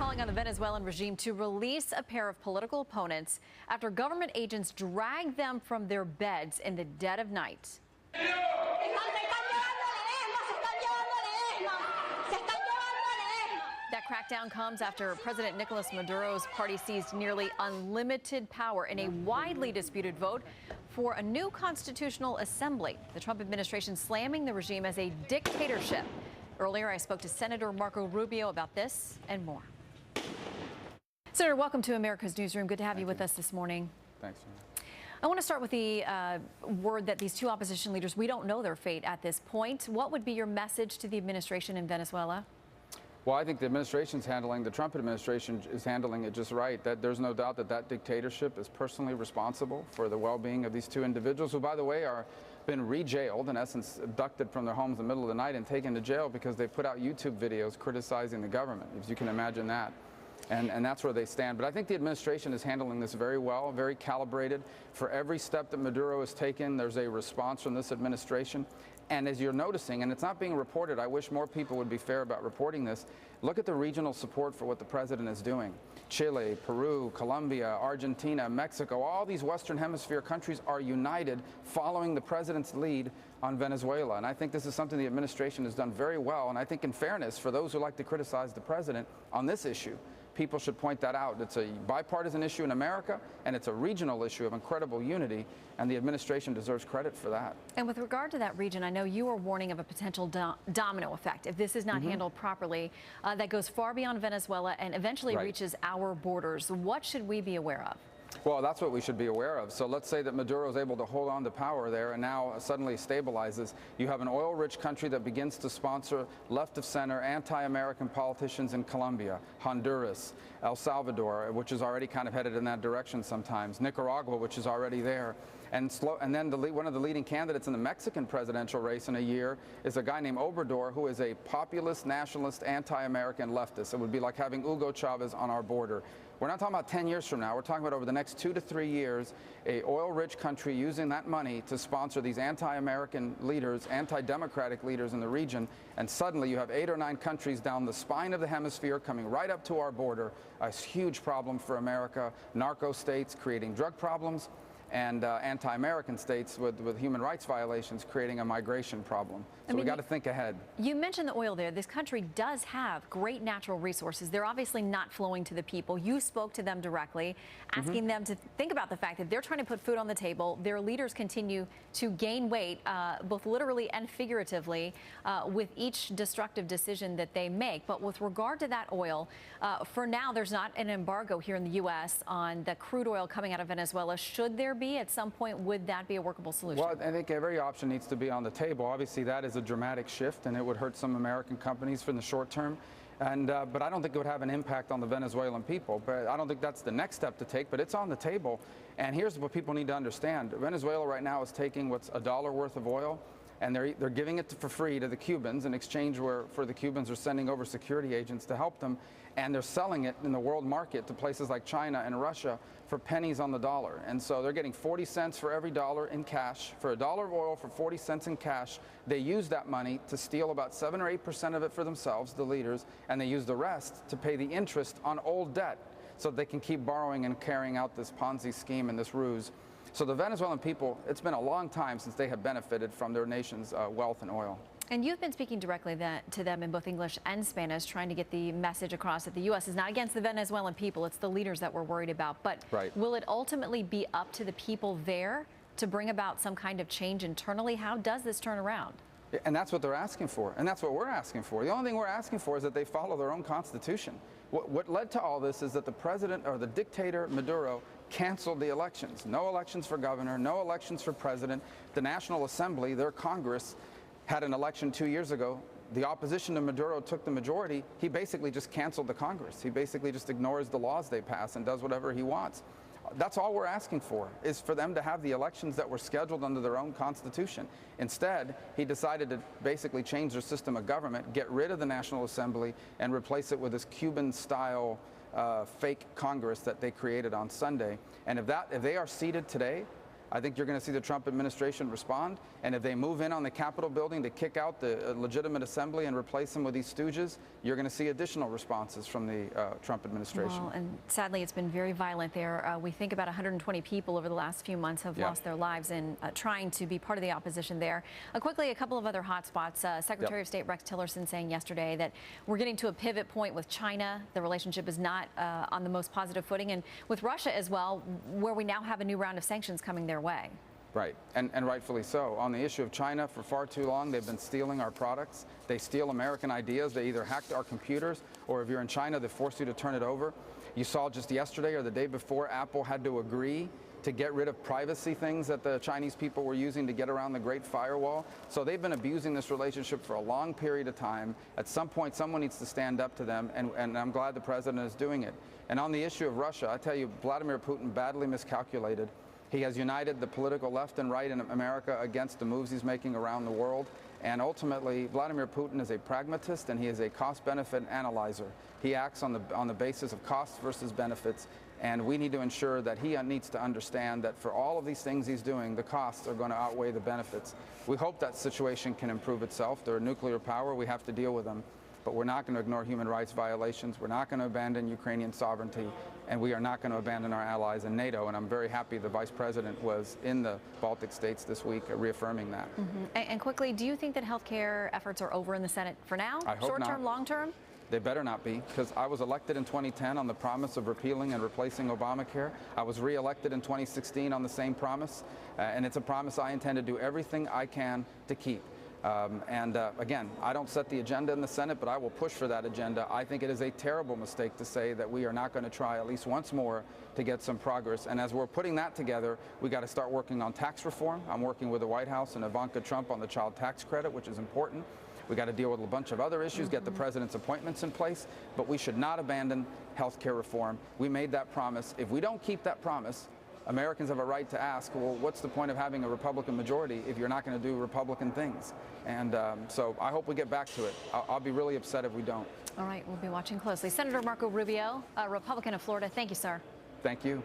calling on the Venezuelan regime to release a pair of political opponents after government agents dragged them from their beds in the dead of night. That crackdown comes after President Nicolas Maduro's party seized nearly unlimited power in a widely disputed vote for a new constitutional assembly. The Trump administration slamming the regime as a dictatorship. Earlier, I spoke to Senator Marco Rubio about this and more. Senator, welcome to America's Newsroom. Good to have you with us this morning. Thanks. I want to start with the word that these two opposition leaders, we don't know their fate at this point. What would be your message to the administration in Venezuela? Well, I think the Trump administration is handling it just right. That there's no doubt that dictatorship is personally responsible for the well-being of these two individuals, who, by the way, are been re-jailed, in essence, abducted from their homes in the middle of the night and taken to jail because they put out YouTube videos criticizing the government, if you can imagine that. And that's where they stand. But I think the administration is handling this very well, very calibrated. For every step that Maduro has taken, there's a response from this administration. And as you're noticing, and it's not being reported, I wish more people would be fair about reporting this, look at the regional support for what the president is doing. Chile, Peru, Colombia, Argentina, Mexico, all these Western Hemisphere countries are united following the president's lead on Venezuela. And I think this is something the administration has done very well. And I think, in fairness, for those who like to criticize the president on this issue, people should point that out. It's a bipartisan issue in America, and it's a regional issue of incredible unity, and the administration deserves credit for that. And with regard to that region, I know you are warning of a potential domino effect if this is not handled properly, that goes far beyond Venezuela and eventually reaches our borders. What should we be aware of? Well, that's what we should be aware of. So let's say that Maduro is able to hold on to power there and now suddenly stabilizes. You have an oil-rich country that begins to sponsor left-of-center, anti-American politicians in Colombia, Honduras, El Salvador, which is already kind of headed in that direction sometimes, Nicaragua, which is already there. And then one of the leading candidates in the Mexican presidential race in a year is a guy named Obrador, who is a populist, nationalist, anti-American leftist. It would be like having Hugo Chavez on our border. We're not talking about 10 years from now. We're talking about over the next 2 to 3 years, a oil-rich country using that money to sponsor these anti-American leaders, anti-democratic leaders in the region. And suddenly you have 8 or 9 countries down the spine of the hemisphere coming right up to our border. A huge problem for America. Narco states creating drug problems, and anti-American states with human rights violations creating a migration problem. So we got to think ahead. You mentioned the oil there. This country does have great natural resources. They're obviously not flowing to the people. You spoke to them directly, asking them to think about the fact that they're trying to put food on the table. Their leaders continue to gain weight, both literally and figuratively, with each destructive decision that they make. But with regard to that oil, for now, there's not an embargo here in the U.S. on the crude oil coming out of Venezuela. Should there be at some point, would that be a workable solution? Well, I think every option needs to be on the table. Obviously, that is a dramatic shift, and it would hurt some American companies for the short term. And but I don't think it would have an impact on the Venezuelan people. But I don't think that's the next step to take. But it's on the table. And here's what people need to understand: Venezuela right now is taking what's $1 worth of oil, and they're giving it for free to the Cubans in exchange for the Cubans are sending over security agents to help them, and they're selling it in the world market to places like China and Russia for pennies on the dollar. And so they're getting 40 cents for every dollar in cash. For $1 of oil, for 40 cents in cash, they use that money to steal about 7 or 8% of it for themselves, the leaders, and they use the rest to pay the interest on old debt so they can keep borrowing and carrying out this Ponzi scheme and this ruse. So the Venezuelan people, it's been a long time since they have benefited from their nation's wealth and oil. And you've been speaking directly to them in both English and Spanish, trying to get the message across that the U.S. is not against the Venezuelan people. It's the leaders that we're worried about. But will it ultimately be up to the people there to bring about some kind of change internally? How does this turn around? And that's what they're asking for. And that's what we're asking for. The only thing we're asking for is that they follow their own constitution. What led to all this is that the president, or the dictator Maduro, canceled the elections. No elections for governor, no elections for president. The National Assembly, their Congress, had an election 2 years ago. The opposition to Maduro took the majority. He basically just canceled the Congress. He basically just ignores the laws they pass and does whatever he wants. That's all we're asking for, is for them to have the elections that were scheduled under their own constitution. Instead, he decided to basically change their system of government, get rid of the National Assembly, and replace it with this Cuban-style fake Congress that they created on Sunday. And if they are seated today, I think you're going to see the Trump administration respond. And if they move in on the Capitol building to kick out the legitimate assembly and replace them with these stooges, you're going to see additional responses from the Trump administration. Well, and sadly, it's been very violent there. We think about 120 people over the last few months have lost their lives in trying to be part of the opposition there. Quickly, a couple of other hot spots. Secretary of State Rex Tillerson saying yesterday that we're getting to a pivot point with China. The relationship is not on the most positive footing, and with Russia as well, where we now have a new round of sanctions coming their way. Right, and rightfully so. On the issue of China, for far too long, they've been stealing our products. They steal American ideas. They either hacked our computers, or if you're in China, they force you to turn it over. You saw just yesterday or the day before, Apple had to agree to get rid of privacy things that the Chinese people were using to get around the Great Firewall. So they've been abusing this relationship for a long period of time. At some point, someone needs to stand up to them, and I'm glad the president is doing it. And on the issue of Russia, I tell you, Vladimir Putin badly miscalculated. He has united the political left and right in America against the moves he's making around the world. And ultimately, Vladimir Putin is a pragmatist, and he is a cost-benefit analyzer. He acts on the basis of costs versus benefits. And we need to ensure that he needs to understand that for all of these things he's doing, the costs are going to outweigh the benefits. We hope that situation can improve itself. They're a nuclear power. We have to deal with them. But we're not going to ignore human rights violations. We're not going to abandon Ukrainian sovereignty. And we are not going to abandon our allies in NATO. And I'm very happy the Vice President was in the Baltic states this week reaffirming that. And quickly, do you think that health care efforts are over in the Senate for now? I hope Short-term, not. long-term? They better not be, because I was elected in 2010 on the promise of repealing and replacing Obamacare. I was re-elected in 2016 on the same promise, and it's a promise I intend to do everything I can to keep. Again, I don't set the agenda in the Senate, but I will push for that agenda. I think it is a terrible mistake to say that we are not going to try at least once more to get some progress. And as we're putting that together, we got to start working on tax reform. I'm working with the White House and Ivanka Trump on the child tax credit, which is important. We got to deal with a bunch of other issues, get the president's appointments in place, but we should not abandon health care reform. We made that promise. If we don't keep that promise, Americans have a right to ask, well, what's the point of having a Republican majority if you're not going to do Republican things? And so I hope we get back to it. I'll be really upset if we don't. All right, we'll be watching closely. Senator Marco Rubio, a Republican of Florida, thank you, sir. Thank you.